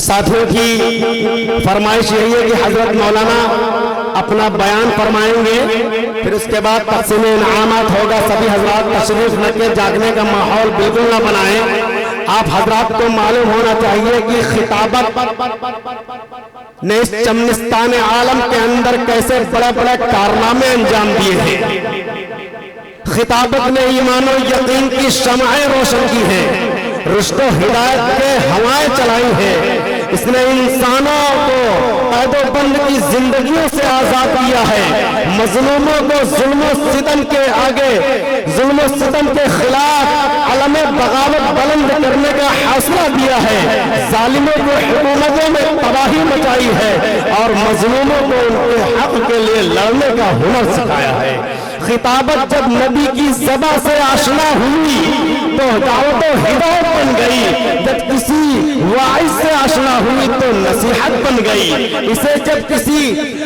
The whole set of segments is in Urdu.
ساتھیوں کی فرمائش یہی ہے کہ حضرت مولانا اپنا بیان فرمائیں گے، پھر اس کے بعد تقسیم انعامات ہوگا. سبھی حضرات تشریف رکھیں، جاگنے کا ماحول بالکل نہ بنائیں. آپ حضرات کو معلوم ہونا چاہیے کہ خطابت نے اس چمنستان عالم کے اندر کیسے بڑے بڑے کارنامے انجام دیے ہیں. خطابت نے ایمان و یقین کی شمعیں روشن کی ہیں، رشد و ہدایت کے ہوائیں چلائی ہیں. اس نے انسانوں کو قید و بند کی زندگیوں سے آزاد کیا ہے، مظلوموں کو ظلم و ستم کے آگے، ظلم و ستم کے خلاف علم بغاوت بلند کرنے کا حوصلہ دیا ہے، ظالموں کو حکومتوں میں تباہی مچائی ہے اور مظلوموں کو ان کے حق کے لیے لڑنے کا ہنر سکھایا ہے. خطابت جب نبی کی زبان سے آشنا ہوئی تو دعوت و ہدایت بن گئی، جب کسی واعظ سے آشنا ہوئی تو نصیحت بن گئی، اسے جب کسی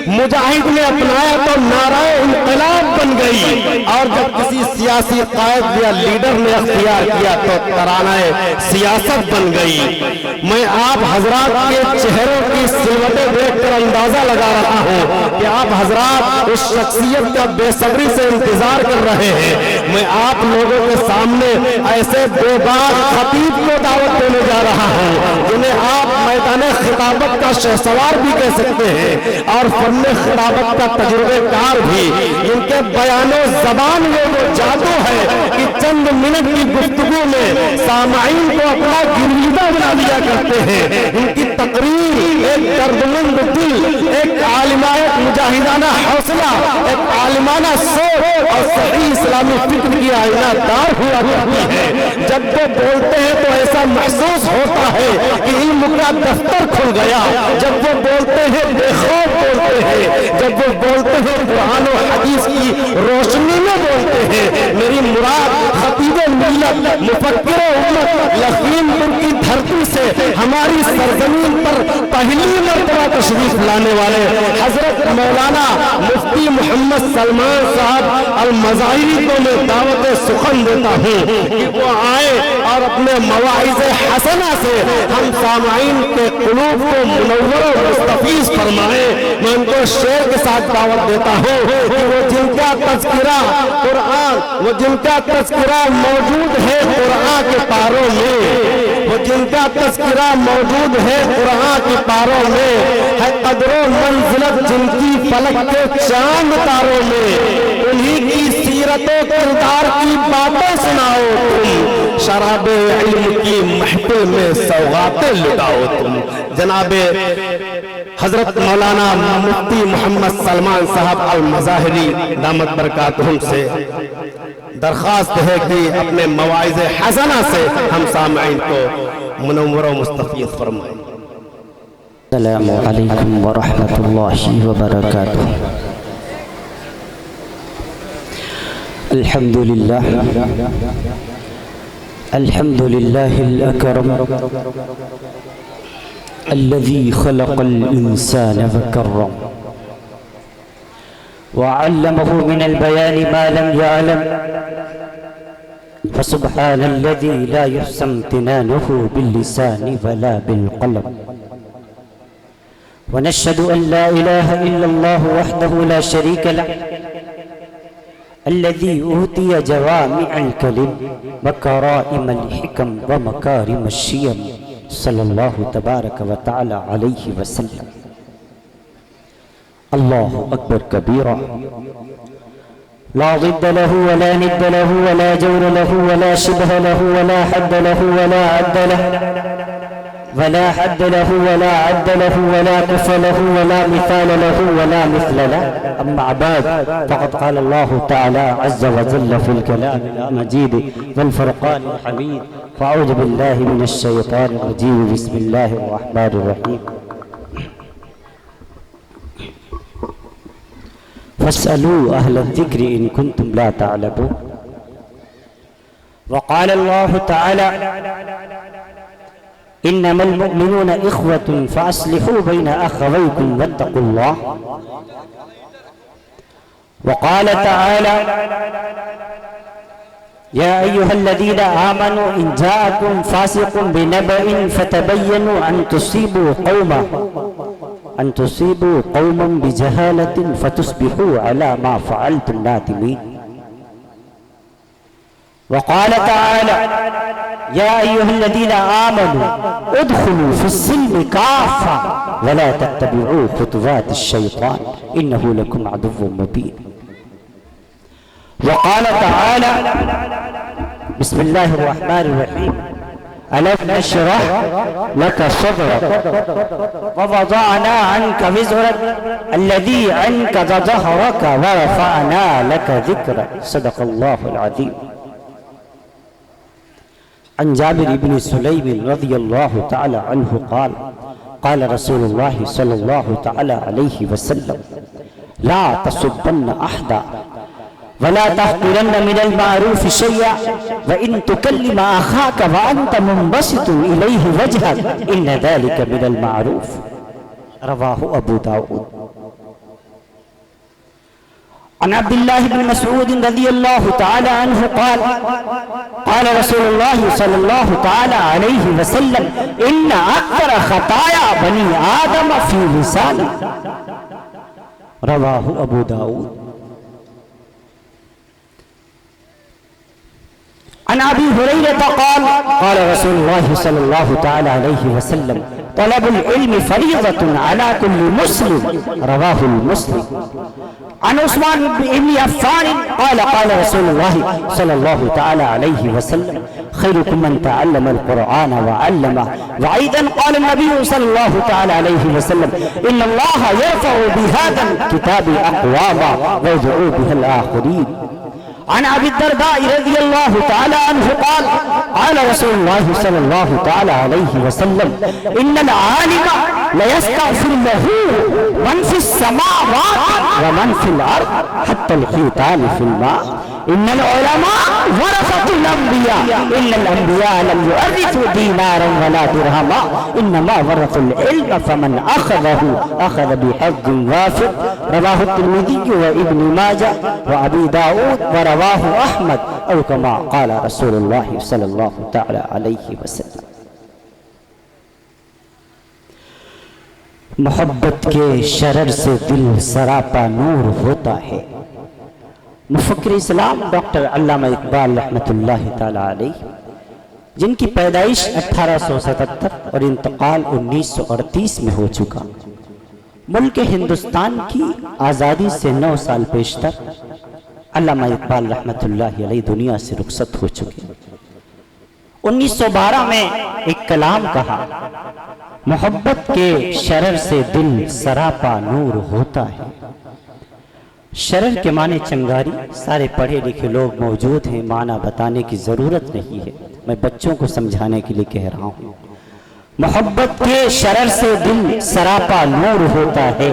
مجاہد نے اپنایا تو نعرہ انقلاب بن گئی، اور جب کسی سیاسی قائد یا لیڈر نے اختیار کیا تو ترانہ سیاست بن گئی. میں آپ حضرات کے چہروں کی سلوٹیں دیکھ کر اندازہ لگا رہا ہوں کہ آپ حضرات اس شخصیت کا بے صبری سے انتظار کر رہے ہیں. میں آپ لوگوں کے سامنے ایسے بے باک خطیب کو دعوت دینے جا رہا ہوں جنہیں آپ میدان خطابت کا شہسوار بھی کہہ سکتے ہیں اور فن خطابت کا تجربے کار بھی. ان کے بیان و زبان میں وہ جادو ہے کہ چند منٹ کی گفتگو میں سامعین کو اپنا گرویدہ بنا دیا کرتے ہیں. ان کی تقریر ایک دردمند دل، ایک عالمانہ مجاہدانہ حوصلہ، ایک عالمانہ سوچ اور صحیح اسلامی فکر کی آئینہ دار ہوا کرتی ہے. جب وہ بولتے ہیں تو ایسا محسوس ہوتا ہے کہ علم کا دفتر کھل گیا. جب وہ بولتے ہیں بے خوف بولتے ہیں، جب وہ بولتے ہیں قرآن و حدیث کی روشنی میں بولتے ہیں. میری مراد خطیب ملت، مفکر امت، لخیمپور کی دھرتی سے ہماری سرزمین پر پہلی مرتبہ تشریف لانے والے حضرت مولانا مفتی محمد سلمان صاحب المظاہری کو میں دعوت سخن دیتا ہوں کہ وہ آئے اور اپنے مواعظ حسنہ سے ہم سامعین کے قلوب کو منور و مستفیض فرمائیں. میں ان کو شعر کے ساتھ دعوت دیتا ہوں کہ وہ جن کا تذکرہ قرآن، وہ جن کا تذکرہ موجود ہے قرآن کے پاروں میں، وہ جن کا تذکرہ موجود ہے قرآن کے پاروں میں، ہے قدر و منزلت جن کی فلک کے چاند تاروں میں. انہی کی سیرت و کردار کی باتیں سناؤ تم، شراب علم کی محفل میں سوغاتیں لٹاؤ تم. جناب حضرت مولانا مفتی محمد سلمان صاحب المظاہری دامت برکاتہم سے درخواست ہے کہ اپنے مواعظ حسنہ سے ہم سامعین کو منور و مستفیض فرمائیں. السلام علیکم ورحمۃ اللہ وبرکاتہ. الحمد للہ الأکرم الذي خلق الإنسان فكرم وعلمه من البيان ما لم يعلم فسبحان الذي لا يحصى امتنانه باللسان ولا بالقلم ونشهد أن لا إله إلا الله وحده لا شريك له الذي أوتي جوامع الكلم وكرائم الحكم ومكارم الشيم صلى الله تبارك وتعالى عليه وسلم. الله أكبر كبيرا لا ضد له ولا ند له ولا جور له ولا شبه له ولا حد له ولا عد له ولا حد له ولا عد له ولا كف له ولا مثال له ولا مثل له. أما بعد فقد قال الله تعالى عز وجل في الكلام المجيد والفرقان الحميد فأعوذ بالله من الشيطان الرجيم بسم الله الرحمن الرحيم فاسألوا أهل الذكر إن كنتم لا تعلمون. وقال الله تعالى إنما المؤمنون إخوة فأصلحوا بين أخويكم واتقوا الله. وقال تعالى يا أيها الذين آمنوا إن جاءكم فاسق بنبأ فتبينوا أن تصيبوا قوما بجهالة فتصبحوا على ما فعلتم نادمين. وقال تعالى يا أيها الذين آمنوا ادخلوا في السلم كافة ولا تتبعوا خطوات الشيطان إنه لكم عدو مبين. وقال تعالى بسم الله الرحمن الرحيم ألم نشرح لك صدرك ووضعنا عنك وزرك الذي أنقض ظهرك ورفعنا لك ذكرك صدق الله العظيم. عن جابر بن سليم رضي الله تعالى عنه قال قال رسول الله صلى الله تعالى عليه وسلم لا تصبن أحدا ولا تحقرن من المعروف شيئا وإن تكلم أخاك وأنت منبسط إليه وجهك إن ذلك من المعروف. رواه أبو داود. عن عبد الله بن مسعود رضي الله تعالى عنه قال قال رسول الله صلى الله تعالى عليه وسلم إن أكثر خطايا بني آدم في لسانه. رواه أبو داود. عن أبي هريرة قال قال رسول الله صلى الله تعالى عليه وسلم طلب العلم فريضة على كل مسلم. رواه المسلم. عن عثمان بن عفان قال قال رسول الله صلى الله تعالى عليه وسلم خيركم من تعلم القرآن وعلمه. وأيضا قال النبي صلى الله تعالى عليه وسلم إن الله يرفع بهذا الكتاب أقواما ويدعو بها الآخرين. عن أبي الدرداء رضي الله تعالى عنه قال قال رسول الله صلى الله تعالى عليه وسلم إن العالم ليستغفر له من في السماوات ومن في الأرض حتى الحيتان في الماء. إن العلماء ورثة الأنبياء إن الأنبياء لم يورثوا دينارا ولا درهما إنما ورثوا العلم فمن أخذه أخذ بحظ وافر. رواه الترمذي وابن ماجه وأبي داود ورواه أحمد أو كما قال رسول الله صلى الله تعالى عليه وسلم. محبت کے شرر سے دل سراپا نور ہوتا ہے. مفکر اسلام ڈاکٹر علامہ اقبال رحمۃ اللہ تعالی علیہ جن کی پیدائش 1877 اور انتقال 1938 میں ہو چکا، ملک ہندوستان کی آزادی سے 9 سال پیشتر علامہ اقبال رحمۃ اللہ علیہ دنیا سے رخصت ہو چکے. 1912 میں ایک کلام کہا محبت کے شرر سے دل سراپا نور ہوتا ہے. شرر کے معنی چنگاری، سارے پڑھے لکھے لوگ موجود ہیں، معنی بتانے کی ضرورت نہیں ہے، میں بچوں کو سمجھانے کے لیے کہہ رہا ہوں. محبت کے شرر سے دل سراپا نور ہوتا ہے،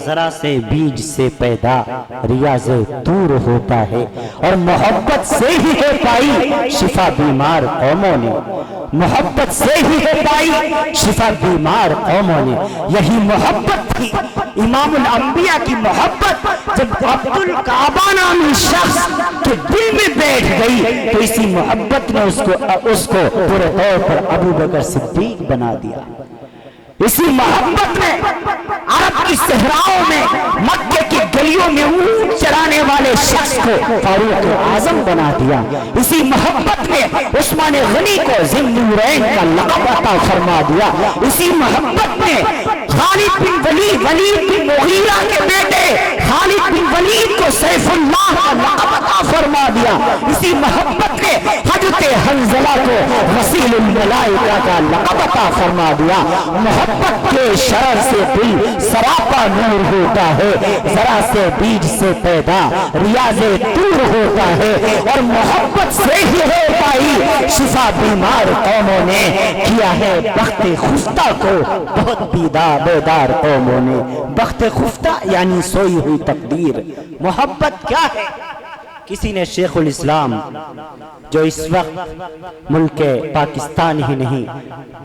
ذرا سے بیج سے پیدا ریاض طور ہوتا ہے، اور محبت سے ہی ہے پائی شفا بیمار قوموں نے. محبت سے ہی ہے پائی شفا بیمار قوموں نے. یہی محبت تھی امام الانبیاء کی محبت. جب عبد الکعبہ نامی شخص کے دل میں بیٹھ گئی تو اسی محبت نے اس کو پورے طور پر ابو بکر صدیق بنا دیا. اسی محبت نے عرب کی صحراؤں میں مکے کی گلیوں میں اونٹ چرانے والے شخص کو فاروق اعظم بنا دیا. اسی محبت نے عثمان غنی کو ذی النورین کا لقب عطا فرما دیا. اسی محبت نے خالد بن ولید بن مغیرہ کے بیٹے خالد بن ولید کو سیف اللہ کا لقب عطا فرما دیا. اسی محبت نے حضرت حنظلہ کو غسیل الملائکہ کا لقب عطا فرما دیا. محبت کے شرر سے دل سراپا نور ہوتا ہے، ذرا سے بیج سے پیدا ریاض طور ہوتا ہے، اور محبت سے ہی ہے پائی شفا بیمار قوموں نے. کیا ہے بخت خفتہ کو بہت بیدار قوموں نے. بخت خفتہ یعنی سوئی ہوئی تقدیر. محبت کیا ہے؟ کسی نے شیخ الاسلام جو اس وقت ملک پاکستان ہی نہیں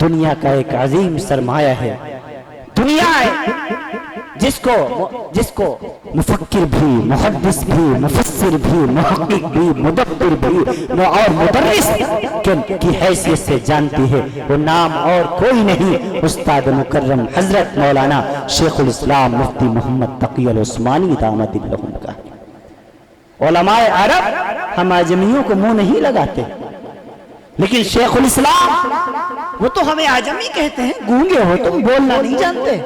دنیا کا ایک عظیم سرمایہ ہے، دنیا ہے جس کو مفکر بھی، محدث بھی، مفسر بھی، محقق بھی، مدبر بھی اور مدرس کی حیثیت سے جانتی ہے، وہ نام اور کوئی نہیں، استاد مکرم حضرت مولانا شیخ الاسلام مفتی محمد تقی العثمانی دامت العلوم کا۔ علماء عرب ہم اعجمیوں کو منہ نہیں لگاتے، لیکن شیخ الاسلام وہ تو ہمیں اعجمی کہتے ہیں، گونگے ہو تم، بولنا نہیں جانتے،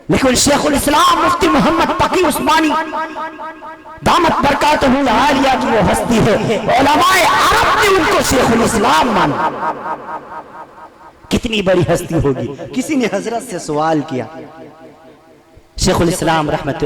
لیکن شیخ الاسلام مفتی محمد تقی عثمانی دامت برکاتہ العالیہ کی وہ ہستی ہے، علماء عرب نے ان کو شیخ الاسلام مانا۔ کتنی بڑی ہستی ہوگی۔ کسی نے حضرت سے سوال کیا شیخ الاسلام رحمت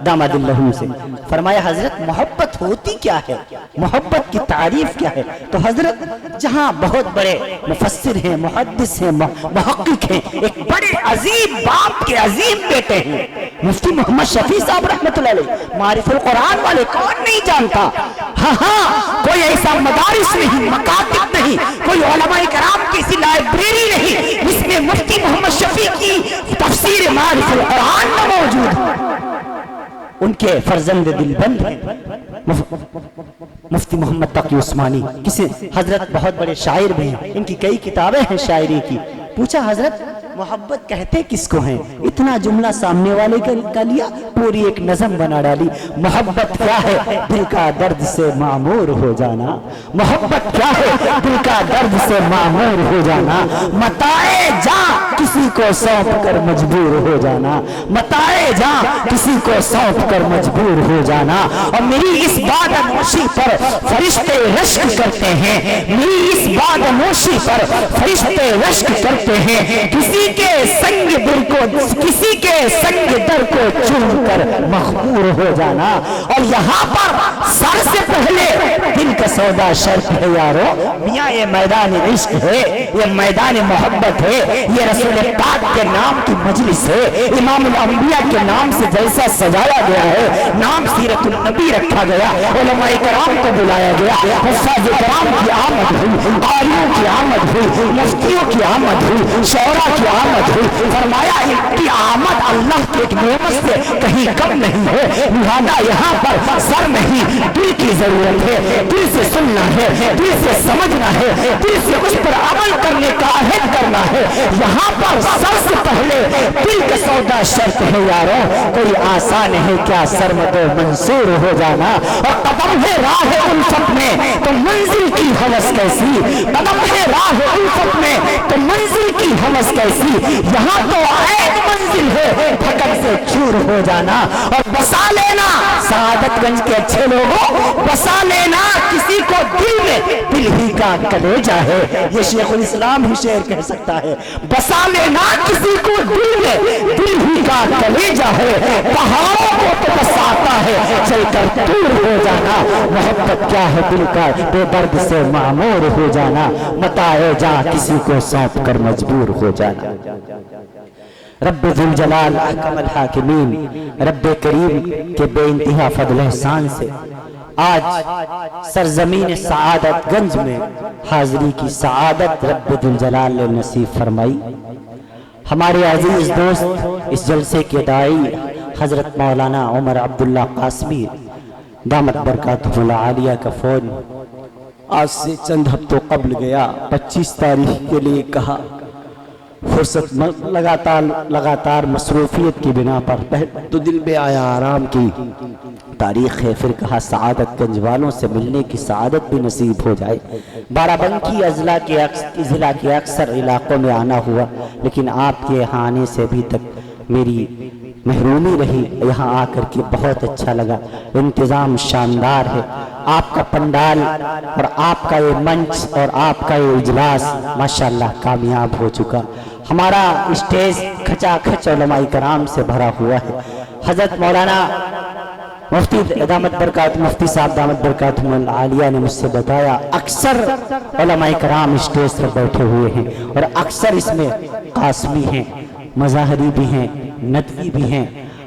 دامت العلوم سے، فرمایا حضرت محبت ہوتی کیا ہے، محبت کی تعریف کیا ہے؟ تو حضرت جہاں بہت بڑے مفسر ہیں، محدث ہیں، محقق ہیں، ایک بڑے عظیم باپ کے عظیم بیٹے ہیں مفتی محمد شفیع صاحب رحمت اللہ علیہ، معرف القرآن والے، کون نہیں جانتا؟ ہاں کوئی ایسا مدارس نہیں، مکاتب نہیں، کوئی علماء کرام کی ایسی لائبریری نہیں جس میں مفتی محمد شفیع کی تفسیر معرف القرآن نہ موجود۔ ان کے فرزند دل بند ہیں مفتی محمد تقی عثمانی، کسی حضرت بہت بڑے شاعر بھی ہیں، ان کی کئی کتابیں ہیں شاعری کی۔ پوچھا حضرت محبت کہتے کس کو ہیں؟ اتنا جملہ سامنے والے کا لیا، پوری ایک نظم بنا ڈالی۔ محبت کیا ہے؟ دل کا درد سے معمور ہو جانا۔ محبت کیا ہے؟ دل کا درد سے معمور ہو جانا۔ متاع جاں کسی کو سونپ کر مجبور ہو جانا۔ متاع جاں کسی کو سونپ کر مجبور ہو جانا۔ اور میری اس باد نوشی پر فرشتے رشک کرتے ہیں، میری اس باد نوشی پر فرشتے رشک کرتے ہیں، کسی کے سنگ در کو چوم کر مخبور ہو جانا۔ اور یہاں پر سر سے پہلے دل کا سودا شرط ہے یارو، میاں یہ میدان عشق ہے، یہ میدان محبت ہے، یہ رسول پاک کے نام کی مجلس ہے، امام الانبیاء کے نام سے جیسا سجایا گیا ہے، نام سیرت النبی رکھا گیا، علماء کرام کو بلایا گیا، حفاظ کرام کی آمد ہوئی، قاریوں کی آمد ہوئی، مفتیوں کی آمد ہوئی، شعراء کی آمد ہوئی۔ فرمایا ان کی آمد اللہ کے ایک نعمت سے کہیں کم نہیں ہے، لہذا یہاں پر سر نہیں، دل کی ضرورت ہے، دل سے سننا ہے، دل سے سمجھنا ہے، دل سے اس پر عمل کرنے کا عہد کرنا ہے۔ یہاں پر سر سے پہلے دل کا سودا شرط ہے یارو، کوئی آسان ہے کیا سرمد و منصور ہو جانا۔ اور قدم ہے راہ الفت میں تو منزل کی ہوس کیسی، قدم ہے راہ الفت میں تو منزل کی ہوس کیسی، یہاں تو عید منزل ہے پھٹک سے چور ہو جانا۔ اور بسا لینا سعادت گنج کے اچھے لوگوں، بسا لینا کسی کو دل میں، دل ہی کا کلیجہ ہے، یہ شیخ الاسلام ہی شعر کہہ سکتا ہے، بسا لینا کسی کو دل میں، دل ہی کا کلیجہ ہے، پہاڑوں کو تو بساتا ہے چل کر دور ہو جانا۔ محبت کیا ہے؟ دل کا بے درد سے معمور ہو جانا، متاع جاں کسی کو سونپ کر مجبور ہو جانا۔ رب ذوالجلال احکم الحاکمین، رب کریم کے بے انتہا فضل احسان سے آج سرزمین سعادت گنج میں حاضری کی سعادت رب ذوالجلال نے نصیب فرمائی۔ ہمارے عزیز دوست اس جلسے کے داعی حضرت مولانا عمر عبداللہ قاسمی دامت برکاتہ العالیہ کا فون آج سے چند ہفتوں قبل گیا، 25 تاریخ کے لیے کہا، فرصت لگاتار مصروفیت کی بنا پر تو دل میں آیا آرام کی تاریخ ہے، پھر کہا سعادت گنج والوں سے ملنے کی سعادت بھی نصیب ہو جائے۔ بارہ بنکی اضلاع کے اکثر علاقوں میں آنا ہوا، لیکن آپ کے یہاں آنے سے ابھی تک میری محرومی رہی، یہاں آ کر کے بہت اچھا لگا، انتظام شاندار ہے، آپ کا پنڈال اور آپ کا یہ منچ اور آپ کا یہ اجلاس ماشاءاللہ کامیاب ہو چکا۔ ہمارا اسٹیج کھچا کھچ علماء کرام سے بھرا ہوا ہے۔ حضرت مولانا مفتی صاحب دامت برکاتہ العالیہ نے مجھ سے بتایا اکثر علماء کرام اسٹیج پر بیٹھے ہوئے ہیں، اور اکثر اس میں قاسمی ہیں، مظاہری بھی ہیں، ندوی بھی ہیں،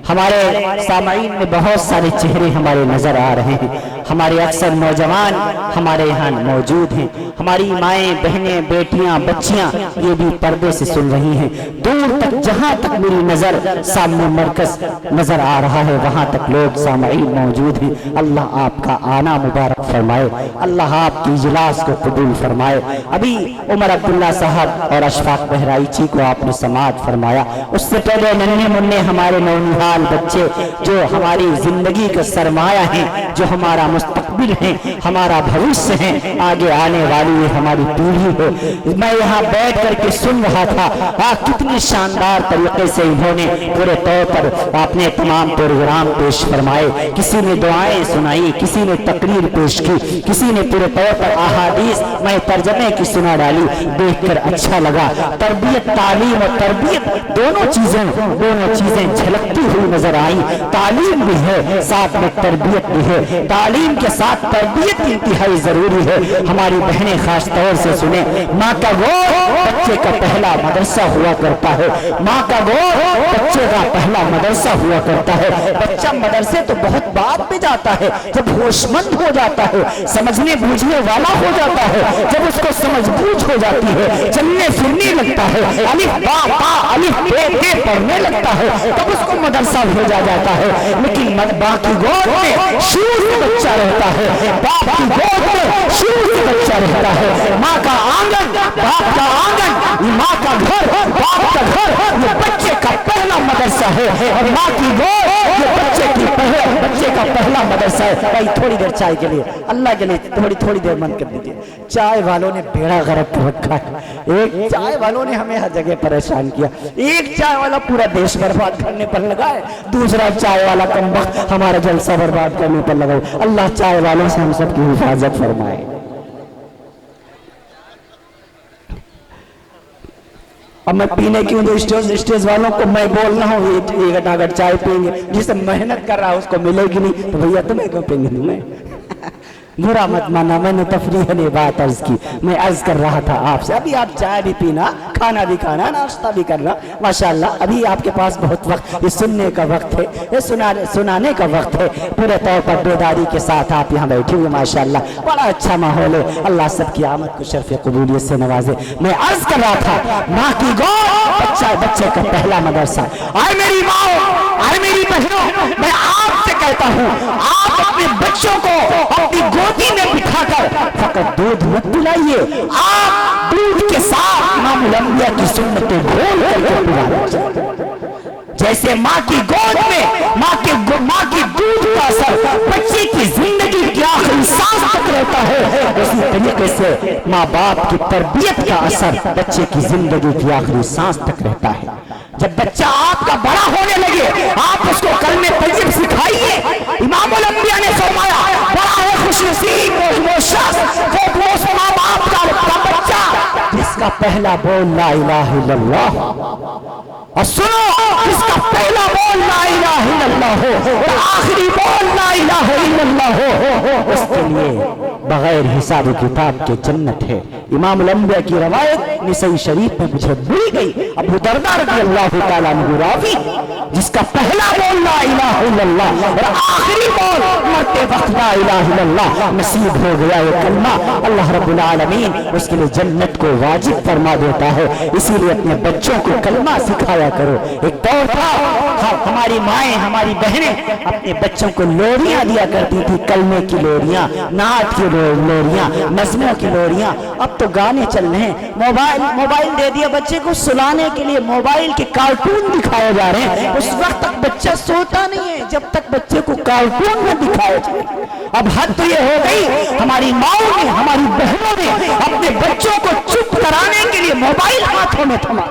ہمارے سامعین میں بہت سارے چہرے ہمارے نظر آ رہے ہیں، ہمارے اکثر نوجوان ہمارے یہاں موجود ہیں، ہماری مائیں بہنیں بیٹیاں بچیاں یہ بھی پردے سے سن رہی ہیں، دور تک جہاں تک میری نظر سامنے مرکز نظر آ رہا ہے وہاں تک لوگ سامعین موجود ہیں۔ اللہ آپ کا آنا مبارک فرمائے، اللہ آپ کی اجلاس کو قبول فرمائے۔ ابھی عمر عبداللہ صاحب اور اشفاق بہرائچی کو آپ نے سماعت فرمایا، اس سے پہلے ننھے منھے ہمارے نونہال بچے جو ہماری زندگی کا سرمایہ ہیں، جو ہمارا مستقبل ہے، ہمارا بھوشیہ ہے، آگے آنے والی ہماری پیڑھی ہے۔ میں یہاں بیٹھ کر کے سن رہا تھا کتنی شاندار طریقے سے انہوں نے پورے طور پر اپنے تمام پروگرام پیش فرمائے، کسی نے دعائیں سنائی، کسی نے تقریر پیش کی، کسی نے پورے طور پر احادیث میں ترجمے کی سنا ڈالی، دیکھ کر اچھا لگا۔ تربیت، تعلیم اور تربیت دونوں چیزیں جھلکتی ہوئی نظر آئی۔ تعلیم بھی ہے ساتھ میں تربیت بھی ہے، تعلیم کے ساتھ تربیت انتہائی ضروری ہے۔ ہماری بہنیں خاص طور سے سنیں، ماں کا گود بچے کا پہلا مدرسہ ہوا کرتا ہے، ماں کا گود بچے کا پہلا مدرسہ ہوا کرتا ہے۔ بچہ مدرسے تو بہت بعد میں جاتا ہے، جب ہوش مند ہو جاتا ہے، سمجھنے بوجھنے والا ہو جاتا ہے، جب اس کو سمجھ بوجھ ہو جاتی ہے، چلنے پھرنے لگتا ہے، الف با تا الف بے تے پڑھنے لگتا ہے، تب اس کو مدرسہ بھیجا جاتا ہے۔ لیکن باپ کی گود میں شروع سے بچہ رہتا ہے، باپ کی گود میں شروع سے بچہ رہتا ہے۔ ماں کا آنگن، باپ کا آنگن، ماں کا گھر، باپ کا گھر، یہ بچے کا پہلا مدرسہ ہے، اور ماں کی گود یہ بچے کا پہلا مدرسہ ہے۔ بھائی تھوڑی دیر چائے کے لیے، اللہ کے لیے تھوڑی دیر بند کر دیجیے۔ چائے والوں نے بیڑا غرق کر رکھا ہے، ایک چائے والوں نے ہمیں ہر جگہ پریشان کیا، ایک چائے والا پورا دیش برباد کرنے پر لگا ہے، دوسرا چائے والا کمبخت ہمارا جلسہ برباد کرنے پر لگا ہے۔ اللہ چائے والوں سے ہم سب کی حفاظت فرمائے۔ اب میں پینے کیوں دو اسٹیج والوں کو میں بول رہا ہوں یہ اگر چائے پئیں گے، جسے محنت کر رہا ہے اس کو ملے گی نہیں تو بھیا تمہیں کیوں پئیں گے؟ تمہیں برا مت مانا، میں نے تفریحاً بات عرض کی، میں عرض کر رہا تھا آپ سے ابھی آپ چائے بھی پینا، کھانا بھی کھانا، ناشتہ بھی کرنا، ماشاءاللہ ابھی آپ کے پاس بہت وقت، یہ سننے کا وقت ہے، یہ سنانے کا وقت ہے، پورے طور پر بیداری کے ساتھ آپ یہاں بیٹھے ہوئے، ماشاءاللہ بڑا اچھا ماحول ہے، اللہ سب کی آمد کو شرف قبولیت سے نوازے۔ میں عرض کر رہا تھا ماں کی گود بچے کا پہلا مدرسہ۔ آئے میری ماں، آئے میری بہنوں، میں آپ سے کہتا ہوں آپ اپنے بچوں کو اپنی گودی میں بٹھا کر فقط دودھ مت پلائیے، آپ دودھ کے ساتھ امام الانبیاء کی سنتیں گھول کر کے پلائیے۔ جیسے ماں کی گود میں ماں کی دودھ کا اثر بچے کی زندگی کی آخری سانس تک رہتا ہے، اسی طریقے سے ماں باپ کی تربیت کا اثر بچے کی زندگی کی آخری سانس تک رہتا ہے۔ جب بچہ آپ کا بڑا ہونے لگے آپ اس کو کلمہ طیب سکھائیے۔ امام الانبیاء نے فرمایا بڑا ہے خوش نصیب وہ شخص وہ ماں باپ کا بچہ جس کا پہلا بول لا الہ الا اللہ، اور سنو جس کا پہلا بول لا الہ الا اللہ ہو اور آخری بول لا الہ الا اللہ ہو، اس کے لیے بغیر حساب کتاب کے جنت ہے۔ امام الانبیاء کی روایت نسائی شریف میں مجھے مل گئی، ابو درداء رضی اللہ تعالیٰ عنہ راوی، جس کا پہلا بول لا الہ الا اللہ اور آخری بول مرتے وقت لا الہ الا اللہ نصیب ہو گیا یہ کلمہ، اللہ رب العالمین اس کے لیے جنت کو واجب فرما دیتا ہے۔ اسی لیے اپنے بچوں کو کلمہ سکھایا کرو۔ ایک دور تھا ہماری مائیں ہماری بہنیں اپنے بچوں کو لوریاں دیا کرتی تھی، کلمے کی لوریاں، نعت کی لوریاں، نظموں کی لوریاں۔ اب تو گانے چل رہے ہیں، موبائل دے دیا بچے کو سلانے کے لیے، موبائل کے کارٹون دکھائے جا رہے ہیں، اس وقت تک بچہ سوتا نہیں ہے جب تک بچے کو کارٹون میں دکھایا جائے۔ اب حد تو یہ ہو گئی ہماری ماؤں نے ہماری بہنوں نے اپنے بچوں کو چپ کرانے کے لیے موبائل ہاتھوں میں تھما۔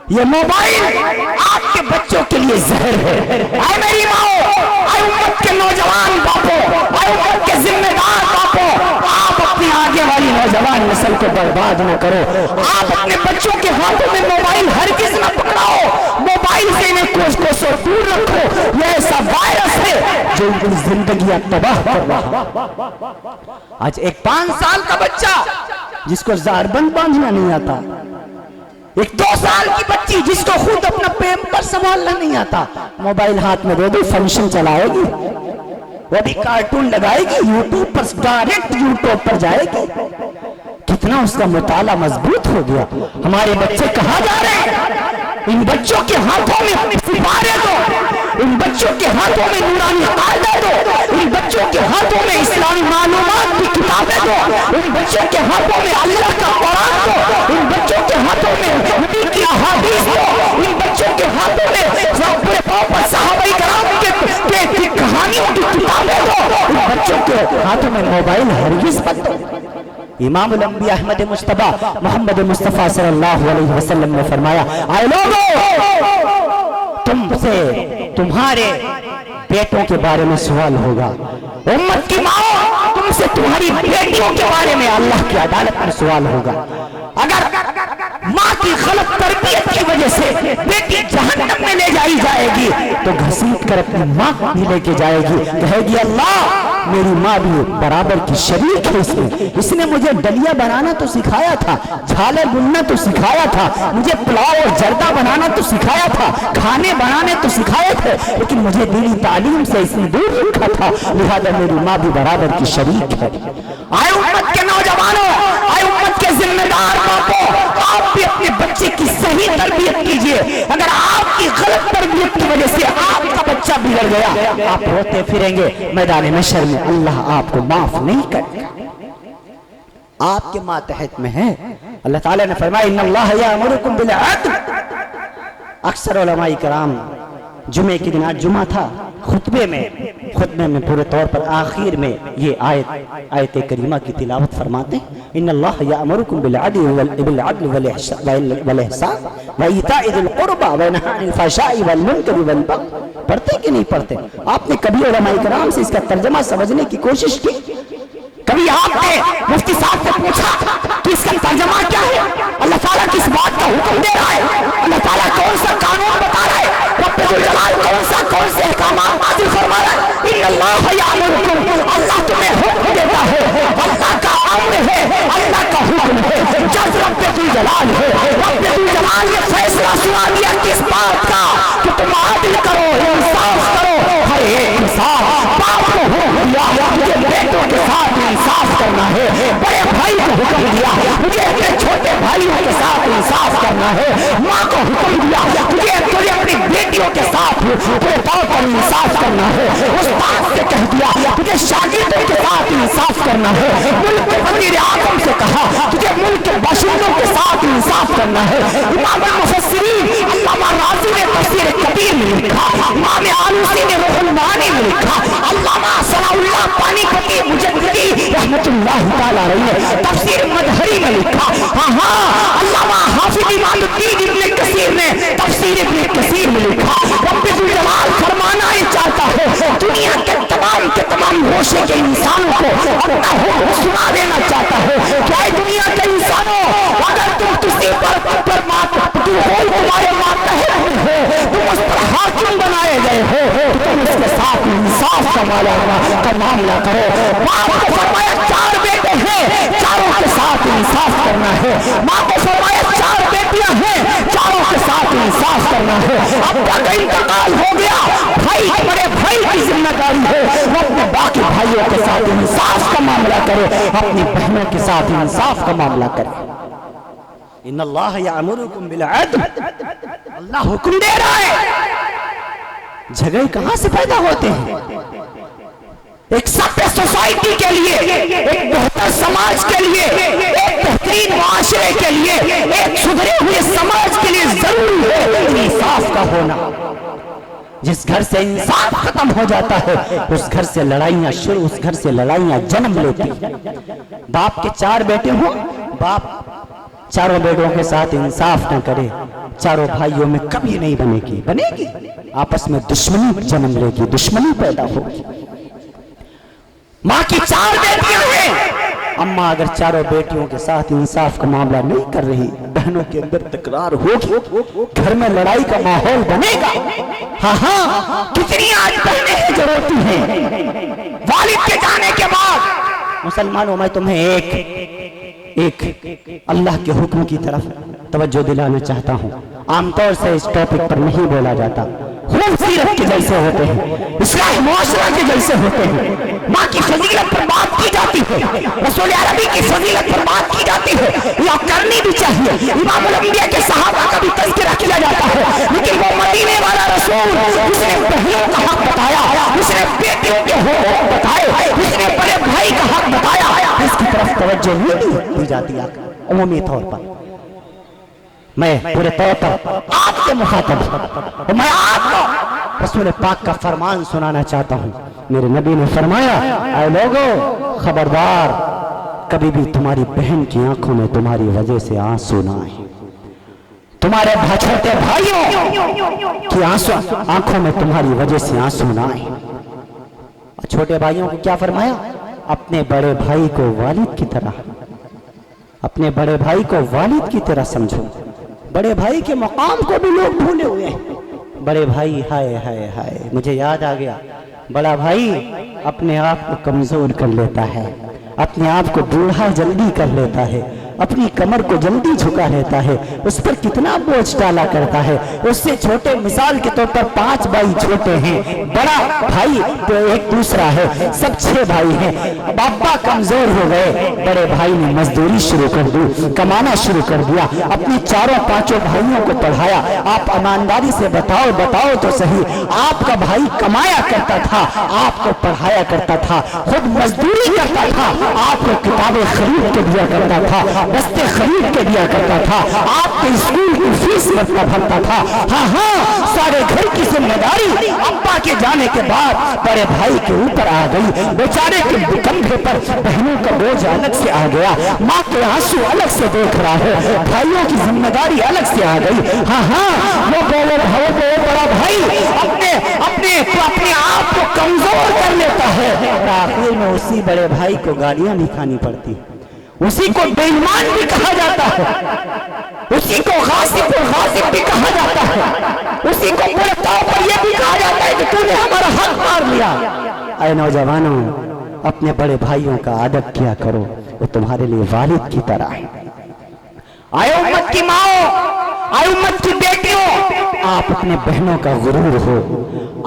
یہ موبائل آپ کے بچوں کے لیے زہر ہے۔ اے میری ماں، اے امت کے نوجوان باپو، اے امت کے ذمہ دار باپو، آپ اپنی آگے والی نوجوان نسل کو برباد نہ کرو۔ آپ اپنے بچوں کے ہاتھوں میں موبائل ہرگز نہ پکڑاؤ، موبائل سے انہیں کوسوں سے دور رکھو۔ یہ ایسا وائرس ہے جو ان کی زندگیاں تباہ کر رہا۔ آج ایک 5 سال کا بچہ جس کو زاربند باندھنا نہیں آتا، ایک 2 سال کی بچی جس کو خود اپنا پیمپر سنبھالنا نہیں آتا، موبائل ہاتھ میں دے دو، فنکشن چلائے گی، وہ بھی کارٹون لگائے گی، یوٹیوب پر ڈائریکٹ یوٹیوب پر جائے گی۔ کتنا اس کا مطالعہ مضبوط ہو گیا۔ ہمارے بچے کہاں جا رہے ہیں؟ ان بچوں کے ہاتھوں میں سپارے دو، ان بچوں کے ہاتھوں میں نورانی قاعدہ دو، ان بچوں کے ہاتھوں میں اسلامی معلومات کی کتابیں دو، ان بچوں کے ہاتھوں میں اللہ کا قرآن دو، ان بچوں کے ہاتھوں میں نبی کی احادیث دو، ان بچوں کے ہاتھوں میں پورے پاک صحابہ کرام کی کہانیوں کی کتابیں دو، ان بچوں کے ہاتھوں میں موبائل ہرگز مت دو۔ امام الانبیاء احمد مصطفیٰ محمد مصطفیٰ صلی اللہ علیہ وسلم نے فرمایا، اے لوگوں، تم سے تمہارے بیٹوں کے بارے میں سوال ہوگا، امت کی ماں تم سے تمہاری بیٹیوں کے بارے میں اللہ کی عدالت میں سوال ہوگا۔ اگر ماں کی غلط تربیت کی وجہ سے بیٹی جہنم میں لے جائی جائے گی تو گھسیٹ کر اپنی ماں بھی لے کے جائے گی، کہے گی اللہ میری ماں بھی برابر کی شریک ہے، اس نے مجھے ڈلیا بنانا تو سکھایا تھا، چھالے بننا تو سکھایا تھا، مجھے پلاؤ اور جردہ بنانا تو سکھایا تھا، کھانے بنانے تو سکھائے تھے، لیکن مجھے دینی تعلیم سے اس نے دور رکھا تھا، لہذا میری ماں بھی برابر کی شریک ہے۔ آئے امت کے نوجوانوں، آئے امت کے ذمہ دار باپوں، آپ بھی اپنے بچے کی صحیح تربیت کیجئے۔ اگر آپ کی غلط تربیت کی وجہ سے آپ کا بچہ بگڑ گیا، آپ روتے پھریں گے میدان محشر میں، اللہ آپ کو معاف نہیں کرے گا۔ آپ کے ماتحت میں ہے، اللہ تعالیٰ نے فرمایا ان اللہ یامرکم بالعدل۔ اکثر علماء کرام جمعے کے دن، آج جمعہ تھا، خطبے میں پورے طور پر آخر میں یہ آیت کریمہ کی تلاوت فرماتے ہیں، ان اللہ یامرکم بالعدل والاحسان وایتاء ذی القربى وینہی عن الفحشاء والمنکر والبغی۔ پڑھتے کہ نہیں پڑھتے؟ آپ نے کبھی علماء کرام سے اس کا ترجمہ سمجھنے کی کوشش کی؟ کبھی آپ نے مفتی صاحب سے پوچھا کہ اس کا ترجمہ کیا ہے؟ اللہ تعالیٰ کس بات کا حکم دے رہا ہے؟ اللہ تعالیٰ کون سا قانون بتا رہا ہے؟ رب ذوالجلال کون سے احکامات نازل فرما رہا ہے؟ ان اللہ یامرکم، اللہ تمہیں حکم دیتا ہے، اللہ کا امر ہے، اللہ کا حکم ہے، جب رب ذوالجلال ہے، رب ذوالجلال یہ فیصلہ سنا دیا کس بات کا کہ تم عدل کرو، انصاف کرو، ہر ایک انصاف۔ باپ کو حکم دیا مجھے بیٹوں کے ساتھ انصاف کرنا ہے، بڑے بھائی کو حکم دیا مجھے اپنے چھوٹے بھائیوں کے ساتھ انصاف کرنا ہے، ماں کو حکم دیا مجھے اپنی بیٹیوں کے ساتھ پورے طور پر انصاف کرنا ہے، استاد سے کہہ دیا تجھے شاگردوں کے ساتھ انصاف کرنا ہے، ملک کے وزیر اعظم سے کہا تجھے ملک کے باشندوں کے ساتھ انصاف کرنا ہے۔ امام المفسرین علامہ راضی نے تفسیر کبیر میں لکھا، امام آلوسی نے روح المعانی میں لکھا، علامہ ثناء اللہ پانی پتی مجددی رحمت اللہ تعالیٰ علیہ نے تفسیر مدہری میں لکھا، علامہ حافظ امام الدین ابن کثیر نے تفسیر ابن کثیر میں لکھا۔ رب ذوالجلال فرمانا ہی چاہتا ہے دنیا کے تمام ہوشے کے انسانوں کو اپنا حکم سنا دینا چاہتا ہے کہ اے دنیا کے انسانوں، اگر تم کسی پر کوئی تمہارے ماتحت ہو، تم اس پر حاکم بنائے گئے ہو، تو تم اس کے ساتھ انصاف کا معاملہ کرو۔ باپ کو فرمایا 4 بیٹے ہیں، چاروں کے ساتھ انصاف کرنا ہے، ماں کو فرمایا 4 بیٹیاں ہیں، چاروں کے ساتھ انصاف کرنا ہے۔ ابا کا انتقال ہو گیا، بھائی بڑے بھائی کی ذمہ داری ہے وہ اپنے باقی بھائیوں کے ساتھ انصاف کا معاملہ کرے، اپنی بہنوں کے ساتھ انصاف کا معاملہ کرے۔ ان اللہ یامرکم بالعدل، اللہ حکم دے رہا ہے۔ جھگڑے کہاں سے پیدا ہوتے ہیں؟ ایک سبھی سوسائٹی کے لیے، ایک بہتر سماج کے لیے، ایک بہترین معاشرے کے لیے، ایک سدھرے ہوئے سماج کے لیے ضروری ہے انصاف کا ہونا۔ جس گھر سے انصاف ختم ہو جاتا ہے اس گھر سے لڑائیاں شروع، اس گھر سے لڑائیاں جنم لیتی ہیں۔ باپ کے 4 بیٹے ہوں، باپ چاروں بیٹوں کے ساتھ انصاف نہ کرے، چاروں بھائیوں میں کبھی نہیں بنے گی، آپس میں دشمنی جنم لے گی، دشمنی پیدا ہوگی۔ ماں کی 4 بیٹیاں ہیں، اماں اگر چاروں بیٹیوں کے ساتھ انصاف کا معاملہ نہیں کر رہی، بہنوں کے اندر تکرار ہوگی، گھر میں لڑائی کا ماحول بنے گا۔ ہاں کتنی آج بہنیں ہیں جو روتی ہیں والد کے جانے کے بعد۔ مسلمانوں میں تمہیں ایک اللہ کے حکم کی طرف توجہ دلانا چاہتا ہوں، عام طور سے اس ٹاپک پر نہیں بولا جاتا۔ خوبصورت کے جیسے ہوتے ہیں، اصلاح معاشرہ کے جیسے ہوتے ہیں، ماں کی فضیلت پر بات کی جاتی ہے، رسول عربی کی فضیلت پر بات کی جاتی ہے، یا کرنی بھی چاہیے۔ امام الانبیاء کے صحابہ کا بھی تذکرہ کیا جاتا ہے، لیکن وہ مدینے والا رسول جس نے بہنوں کا حق بتایا، جس نے بیٹیوں کے حقوق بتائے، جس نے بڑے بھائی کا حق بتایا، اس کی طرف توجہ نہیں دی جاتی ہے عمومی طور پر۔ میں پورے طور پر آپ سے مخاطب ہوں، میں آپ کو رسول پاک کا فرمان سنانا چاہتا ہوں۔ میرے نبی نے فرمایا، اے لوگو خبردار، کبھی بھی تمہاری بہن کی آنکھوں میں تمہاری وجہ سے آنسو نہ آئے، تمہارے چھوٹے بھائیوں کی آنکھوں میں تمہاری وجہ سے آنسو نہ آئے۔ چھوٹے بھائیوں کو کیا فرمایا؟ اپنے بڑے بھائی کو والد کی طرح، اپنے بڑے بھائی کو والد کی طرح سمجھو۔ بڑے بھائی کے مقام کو بھی لوگ بھولے ہوئے ہیں۔ بڑے بھائی، ہائے ہائے ہائے، مجھے یاد آ گیا، بڑا بھائی اپنے آپ کو کمزور کر لیتا ہے، اپنے آپ کو بوڑھا جلدی کر لیتا ہے، اپنی کمر کو جلدی جھکا لیتا ہے، اس پر کتنا بوجھ ڈالا کرتا ہے۔ اس سے چھوٹے، مثال کے طور پر 5 بھائی چھوٹے ہیں، بڑا بھائی تو ایک دوسرا ہے، سب 6 بھائی ہیں۔ ابا کمزور ہو گئے، بڑے بھائی نے مزدوری شروع کر دی، کمانا شروع کر دیا، اپنی 4 بھائیوں کو پڑھایا۔ آپ ایمانداری سے بتاؤ تو صحیح، آپ کا بھائی کمایا کرتا تھا، آپ کو پڑھایا کرتا تھا، خود مزدوری کرتا تھا، آپ کو کتابیں خرید کے دیا کرتا تھا، بستے خرید کے دیا کرتا تھا، آپ کے اسکول کی فیس بھرتا تھا۔ ہاں، سارے گھر کی ذمہ داری ابا کے جانے کے بعد بڑے بھائی کے اوپر آ گئی۔ بیچارے کے کندھے پر بہنوں کا بوجھ الگ سے آ گیا، ماں کے آنسو الگ سے دیکھ رہا ہے، بھائیوں کی ذمہ داری الگ سے آ گئی۔ ہاں، وہ بڑا بھائی اپنے آپ کو کمزور کر لیتا ہے، اور آخر میں اسی بڑے بھائی کو گالیاں بھی کھانی پڑتی، اسی کو بے ایمان بھی کہا جاتا ہے، اسی کو غاصب بھی کہا جاتا ہے، اسی کو پورے طور پر یہ بھی کہا جاتا ہے کہ تو نے ہمارا حق مار لیا۔ اے نوجوانوں، اپنے بڑے بھائیوں کا ادب کیا کرو، وہ تمہارے لیے والد کی طرح ہے۔ اے امت کی ماں، اے امت کی بیٹیوں، آپ اپنے بہنوں کا غرور ہو،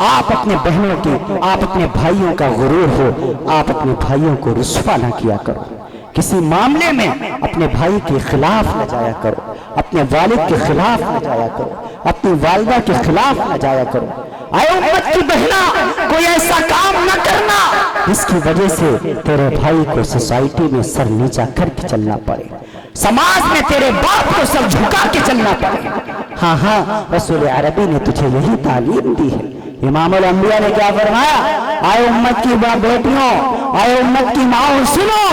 آپ اپنے بھائیوں کا غرور ہو، آپ اپنے بھائیوں کو رسوا نہ کیا کرو، کسی معاملے میں اپنے بھائی کے خلاف نہ جایا کرو، اپنے والد کے خلاف نہ جایا کرو، اپنی والدہ کے خلاف نہ جایا کرو۔ اے امت کی بہنا، کوئی ایسا کام نہ کرنا جس کی وجہ سے تیرے بھائی کو سوسائٹی میں سر نیچا کر کے چلنا پڑے، سماج میں تیرے باپ کو سر جھکا کے چلنا پڑے۔ ہاں، رسول عربی نے تجھے یہی تعلیم دی ہے۔ امام الانبیاء نے کیا فرمایا؟ اے امت کی بیٹیوں، اے امت کی ماؤں، سنو،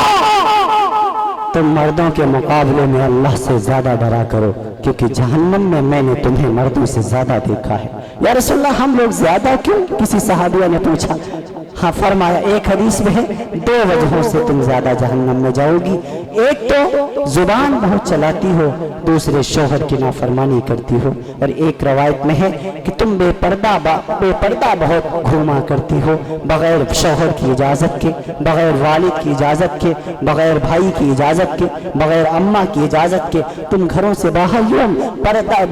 تم مردوں کے مقابلے میں اللہ سے زیادہ ڈرا کرو، کیونکہ جہنم میں میں نے تمہیں مردوں سے زیادہ دیکھا ہے۔ یا رسول اللہ، ہم لوگ زیادہ کیوں؟ کسی صحابیہ نے پوچھا۔ ہاں، فرمایا ایک حدیث میں ہے 2 وجہوں سے تم زیادہ جہنم میں جاؤ گی، ایک تو زبان بہت چلاتی ہو، دوسرے شوہر کی نافرمانی کرتی ہو، اور ایک روایت میں ہے کہ تم بے پردہ بہت گھوما کرتی ہو، بغیر شوہر کی اجازت کے، بغیر والد کی اجازت کے، بغیر بھائی کی اجازت کے، بغیر اماں کی اجازت کے تم گھروں سے باہر یوں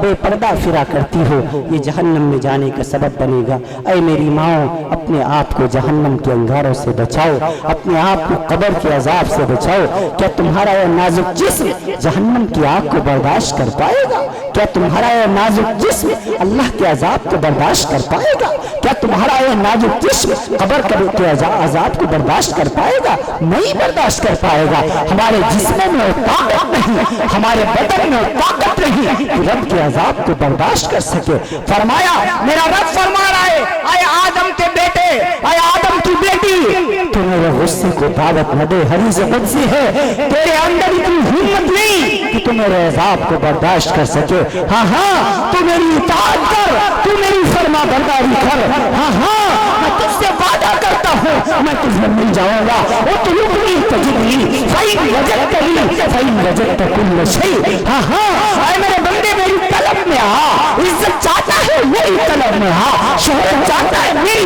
بے پردہ پھرا کرتی ہو، یہ جہنم میں جانے کا سبب بنے گا۔ اے میری ماؤں، اپنے آپ کو جہنم کے انگاروں سے بچاؤ، اپنے آپ کو قبر کے عذاب سے بچاؤ۔ کیا تمہارا یہ نازک جسم جہنم کی آگ کو برداشت کر پائے گا؟ کیا تمہارا یہ نازک جسم اللہ کے عذاب کو برداشت کر پائے گا؟ کیا تمہارا یہ نازک جسم قبر کے عذاب کو برداشت کر پائے گا؟ نہیں برداشت کر پائے گا۔ ہمارے جسم میں طاقت نہیں، ہمارے بدن میں طاقت نہیں کہ رب کے عذاب کو برداشت کر سکے۔ فرمایا، میرا رب فرما رہا ہے، اے آدم کے بیٹے، اے آدم کی بیٹی، تو میرے غصے کو دعوت نہ دے۔ حدیث قدسی ہے، تیرے اندر اتنی ہمت نہیں کہ تو میرے عذاب کو برداشت کر سکے۔ ہاں، تو میری اطاعت کر، تو میری فرما برداری کر۔ ہاں، میں تجھ سے وعدہ کرتا ہوں، میں تجھے مل جاؤں گا۔ اطلبنی تجدنی فإن وجدتنی فإن وجدت كل شيء۔ ہاں، اے میرے بندے، میری طلب میں آ۔ عزت چاہتا ہے میری طلب میں آ، شہرت چاہتا ہے میری